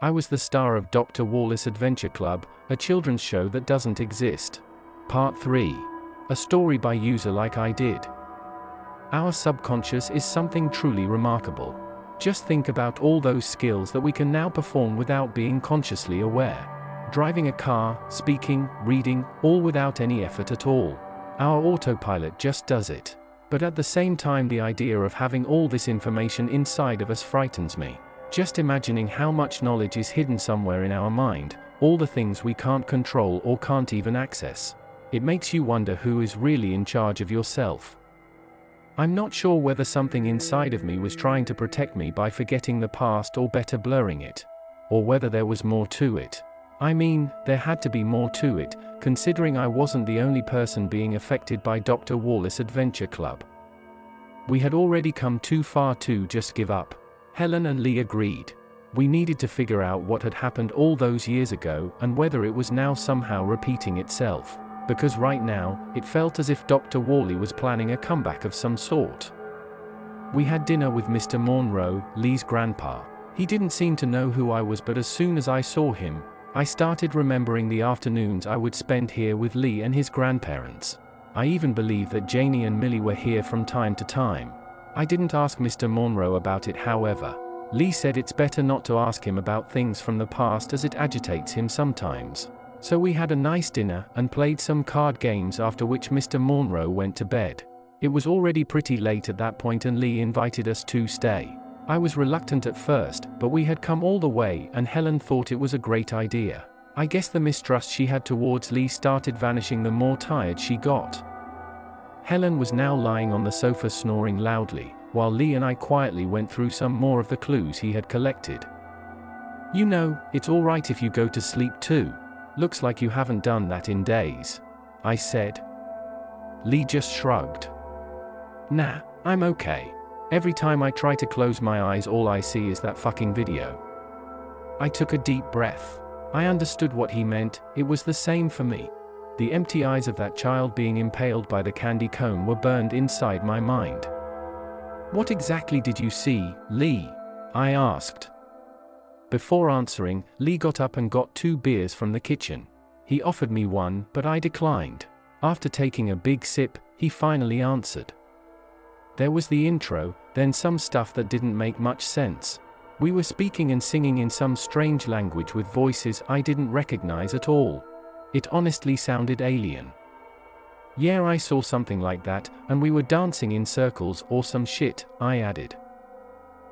I was the star of Dr. Wallace Adventure Club, a children's show that doesn't exist. Part 3. A story by user like I did. Our subconscious is something truly remarkable. Just think about all those skills that we can now perform without being consciously aware. Driving a car, speaking, reading, all without any effort at all. Our autopilot just does it. But at the same time, the idea of having all this information inside of us frightens me. Just imagining how much knowledge is hidden somewhere in our mind, all the things we can't control or can't even access. It makes you wonder who is really in charge of yourself. I'm not sure whether something inside of me was trying to protect me by forgetting the past or better blurring it. Or whether there was more to it. I mean, there had to be more to it, considering I wasn't the only person being affected by Dr. Wallace Adventure Club. We had already come too far to just give up. Helen and Lee agreed. We needed to figure out what had happened all those years ago and whether it was now somehow repeating itself. Because right now, it felt as if Dr. Wally was planning a comeback of some sort. We had dinner with Mr. Monroe, Lee's grandpa. He didn't seem to know who I was, but as soon as I saw him, I started remembering the afternoons I would spend here with Lee and his grandparents. I even believe that Janie and Millie were here from time to time. I didn't ask Mr. Monroe about it, however. Lee said it's better not to ask him about things from the past as it agitates him sometimes. So we had a nice dinner and played some card games, after which Mr. Monroe went to bed. It was already pretty late at that point and Lee invited us to stay. I was reluctant at first, but we had come all the way and Helen thought it was a great idea. I guess the mistrust she had towards Lee started vanishing the more tired she got. Helen was now lying on the sofa snoring loudly, while Lee and I quietly went through some more of the clues he had collected. "You know, it's all right if you go to sleep too. Looks like you haven't done that in days," I said. Lee just shrugged. "Nah, I'm okay. Every time I try to close my eyes, all I see is that fucking video." I took a deep breath. I understood what he meant. It was the same for me. The empty eyes of that child being impaled by the candy cone were burned inside my mind. "What exactly did you see, Lee?" I asked. Before answering, Lee got up and got 2 beers from the kitchen. He offered me one, but I declined. After taking a big sip, he finally answered. There was the intro, then some stuff that didn't make much sense. We were speaking and singing in some strange language with voices I didn't recognize at all. It honestly sounded alien. "Yeah, I saw something like that, and we were dancing in circles or some shit," I added.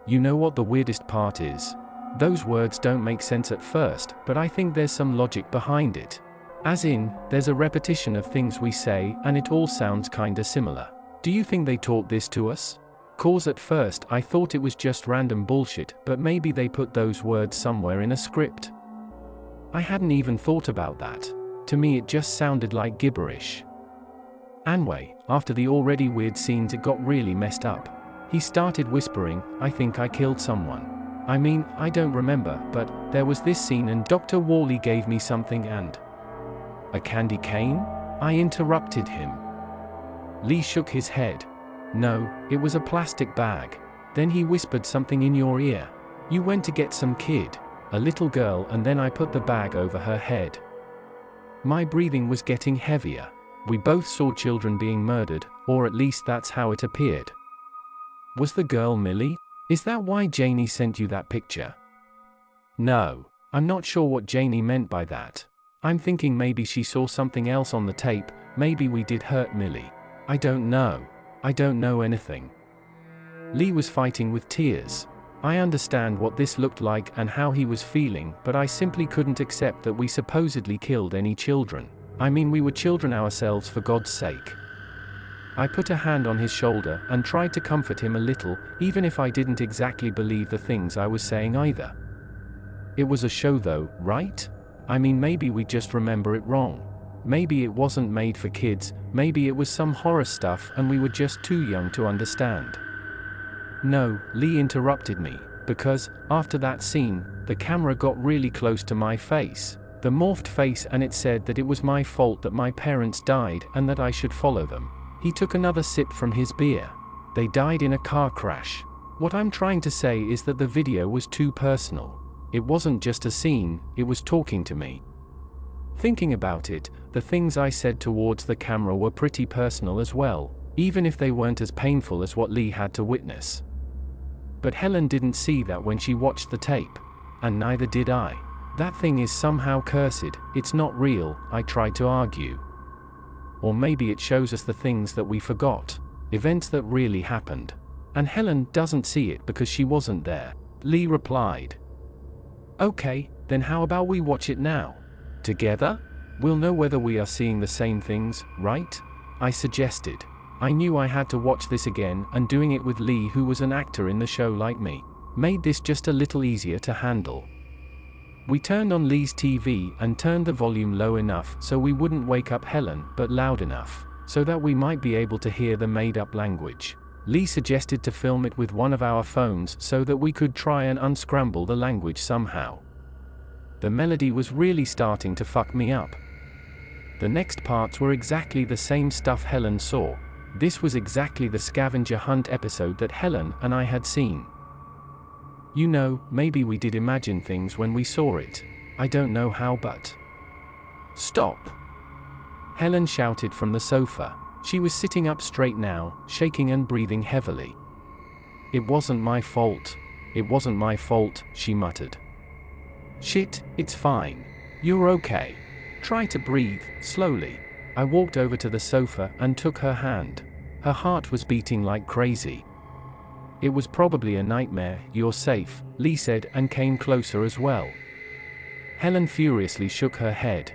"You know what the weirdest part is? Those words don't make sense at first, but I think there's some logic behind it. As in, there's a repetition of things we say, and it all sounds kinda similar. Do you think they taught this to us? 'Cause at first I thought it was just random bullshit, but maybe they put those words somewhere in a script." I hadn't even thought about that. To me it just sounded like gibberish. Anyway, after the already weird scenes it got really messed up. He started whispering, "I think I killed someone. I mean, I don't remember, but there was this scene and Dr. Wally gave me something and..." "A candy cane?" I interrupted him. Lee shook his head. "No, it was a plastic bag. Then he whispered something in your ear. You went to get some kid, a little girl, and then I put the bag over her head." My breathing was getting heavier. We both saw children being murdered, or at least that's how it appeared. "Was the girl Millie? Is that why Janie sent you that picture?" "No, I'm not sure what Janie meant by that. I'm thinking maybe she saw something else on the tape, maybe we did hurt Millie. I don't know. I don't know anything." Lee was fighting with tears. I understand what this looked like and how he was feeling, but I simply couldn't accept that we supposedly killed any children. I mean, we were children ourselves, for God's sake. I put a hand on his shoulder and tried to comfort him a little, even if I didn't exactly believe the things I was saying either. It was a show though, right? I mean, maybe we just remember it wrong. Maybe it wasn't made for kids, maybe it was some horror stuff and we were just too young to understand. "No," Lee interrupted me, "because, after that scene, the camera got really close to my face, the morphed face, and it said that it was my fault that my parents died and that I should follow them." He took another sip from his beer. "They died in a car crash. What I'm trying to say is that the video was too personal. It wasn't just a scene, it was talking to me. Thinking about it, the things I said towards the camera were pretty personal as well, even if they weren't as painful as what Lee had to witness. But Helen didn't see that when she watched the tape. And neither did I. That thing is somehow cursed, it's not real, I tried to argue. Or maybe it shows us the things that we forgot, events that really happened. And Helen doesn't see it because she wasn't there. Lee replied. Okay, then how about we watch it now? Together? We'll know whether we are seeing the same things, right? I suggested. I knew I had to watch this again, and doing it with Lee, who was an actor in the show like me, made this just a little easier to handle. We turned on Lee's TV and turned the volume low enough so we wouldn't wake up Helen, but loud enough so that we might be able to hear the made-up language. Lee suggested to film it with one of our phones so that we could try and unscramble the language somehow. The melody was really starting to fuck me up. The next parts were exactly the same stuff Helen saw. This was exactly the scavenger hunt episode that Helen and I had seen. You know, maybe we did imagine things when we saw it. I don't know how, but... Stop! Helen shouted from the sofa. She was sitting up straight now, shaking and breathing heavily. It wasn't my fault. It wasn't my fault, she muttered. Shit, it's fine. You're okay. Try to breathe, slowly. I walked over to the sofa and took her hand. Her heart was beating like crazy. It was probably a nightmare, you're safe, Lee said, and came closer as well. Helen furiously shook her head.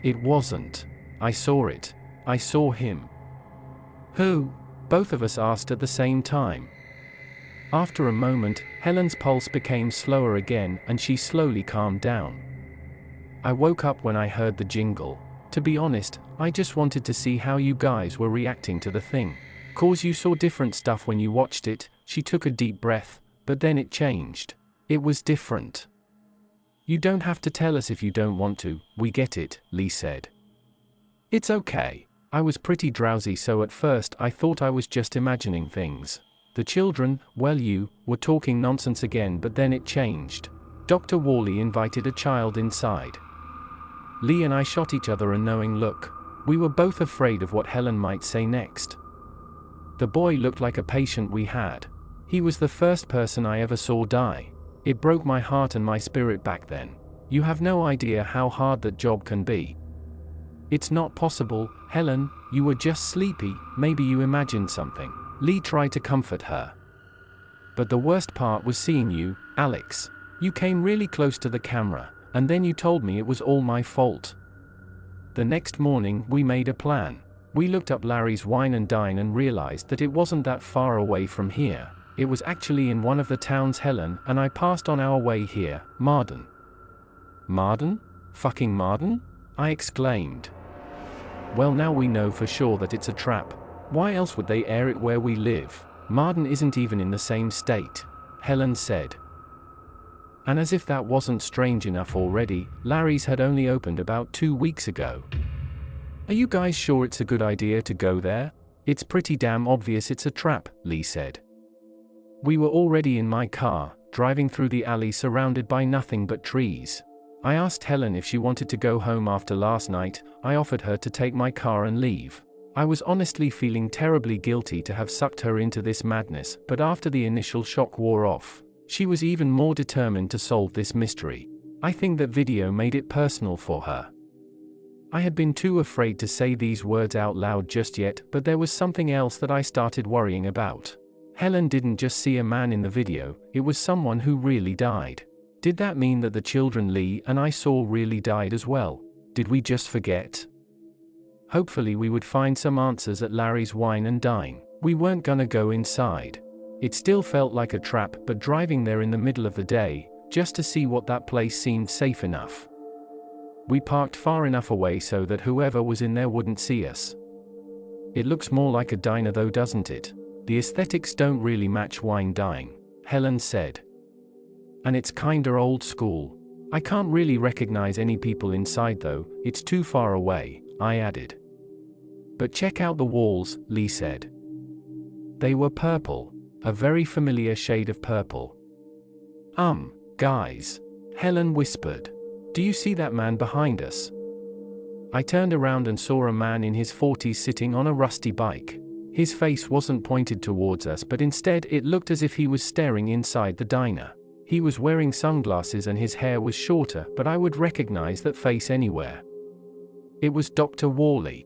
It wasn't. I saw it. I saw him. Who? Both of us asked at the same time. After a moment, Helen's pulse became slower again and she slowly calmed down. I woke up when I heard the jingle. To be honest, I just wanted to see how you guys were reacting to the thing. 'Cause you saw different stuff when you watched it. She took a deep breath, but then it changed. It was different. You don't have to tell us if you don't want to, we get it, Lee said. It's okay. I was pretty drowsy, so at first I thought I was just imagining things. The children, well, you, were talking nonsense again, but then it changed. Dr. Worley invited a child inside. Lee and I shot each other a knowing look. We were both afraid of what Helen might say next. The boy looked like a patient we had. He was the first person I ever saw die. It broke my heart and my spirit back then. You have no idea how hard that job can be. It's not possible, Helen, you were just sleepy, maybe you imagined something. Lee tried to comfort her. But the worst part was seeing you, Alex. You came really close to the camera, and then you told me it was all my fault. The next morning, we made a plan. We looked up Larry's Wine and Dine and realized that it wasn't that far away from here. It was actually in one of the towns Helen and I passed on our way here, Marden. Marden? Fucking Marden? I exclaimed. Well, now we know for sure that it's a trap. Why else would they air it where we live? Marden isn't even in the same state, Helen said. And as if that wasn't strange enough already, Larry's had only opened about 2 weeks ago. Are you guys sure it's a good idea to go there? It's pretty damn obvious it's a trap, Lee said. We were already in my car, driving through the alley surrounded by nothing but trees. I asked Helen if she wanted to go home after last night. I offered her to take my car and leave. I was honestly feeling terribly guilty to have sucked her into this madness, but after the initial shock wore off, she was even more determined to solve this mystery. I think that video made it personal for her. I had been too afraid to say these words out loud just yet, but there was something else that I started worrying about. Helen didn't just see a man in the video, it was someone who really died. Did that mean that the children Lee and I saw really died as well? Did we just forget? Hopefully we would find some answers at Larry's Wine and Dine. We weren't gonna go inside. It still felt like a trap, but driving there in the middle of the day, just to see what that place seemed safe enough. We parked far enough away so that whoever was in there wouldn't see us. It looks more like a diner though, doesn't it? The aesthetics don't really match wine dine, Helen said. And it's kinda old school. I can't really recognize any people inside though, it's too far away, I added. But check out the walls, Lee said. They were purple, a very familiar shade of purple. Guys, Helen whispered. Do you see that man behind us? I turned around and saw a man in his 40s sitting on a rusty bike. His face wasn't pointed towards us, but instead it looked as if he was staring inside the diner. He was wearing sunglasses and his hair was shorter, but I would recognize that face anywhere. It was Dr. Worley.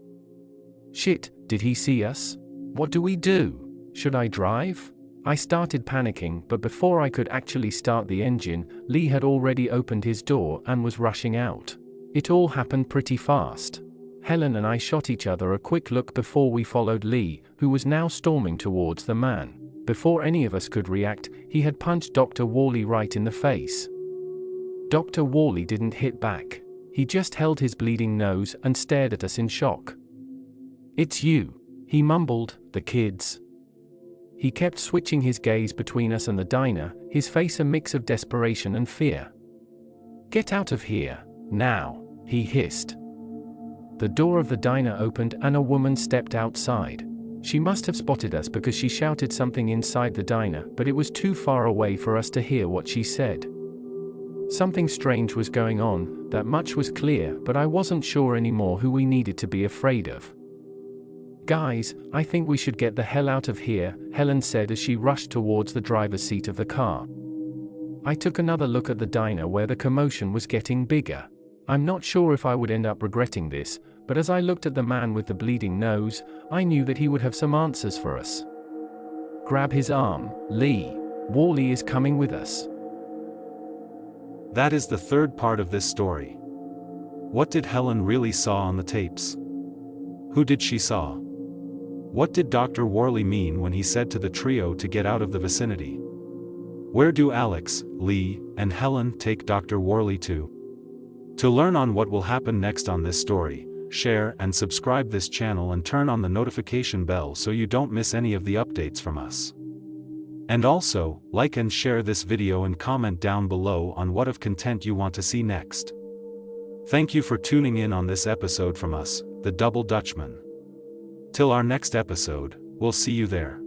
Shit, did he see us? What do we do? Should I drive? I started panicking, but before I could actually start the engine, Lee had already opened his door and was rushing out. It all happened pretty fast. Helen and I shot each other a quick look before we followed Lee, who was now storming towards the man. Before any of us could react, he had punched Dr. Worley right in the face. Dr. Worley didn't hit back. He just held his bleeding nose and stared at us in shock. "It's you," he mumbled, "the kids." He kept switching his gaze between us and the diner, his face a mix of desperation and fear. "Get out of here, now," he hissed. The door of the diner opened and a woman stepped outside. She must have spotted us because she shouted something inside the diner, but it was too far away for us to hear what she said. Something strange was going on, that much was clear, but I wasn't sure anymore who we needed to be afraid of. "Guys, I think we should get the hell out of here," Helen said as she rushed towards the driver's seat of the car. I took another look at the diner where the commotion was getting bigger. I'm not sure if I would end up regretting this, but as I looked at the man with the bleeding nose, I knew that he would have some answers for us. "Grab his arm, Lee. Worley is coming with us." That is the third part of this story. What did Helen really saw on the tapes? Who did she saw? What did Dr. Worley mean when he said to the trio to get out of the vicinity? Where do Alex, Lee, and Helen take Dr. Worley to? To learn on what will happen next on this story, share and subscribe this channel and turn on the notification bell so you don't miss any of the updates from us. And also, like and share this video and comment down below on what of content you want to see next. Thank you for tuning in on this episode from us, the Double Dutchman. Till our next episode, we'll see you there.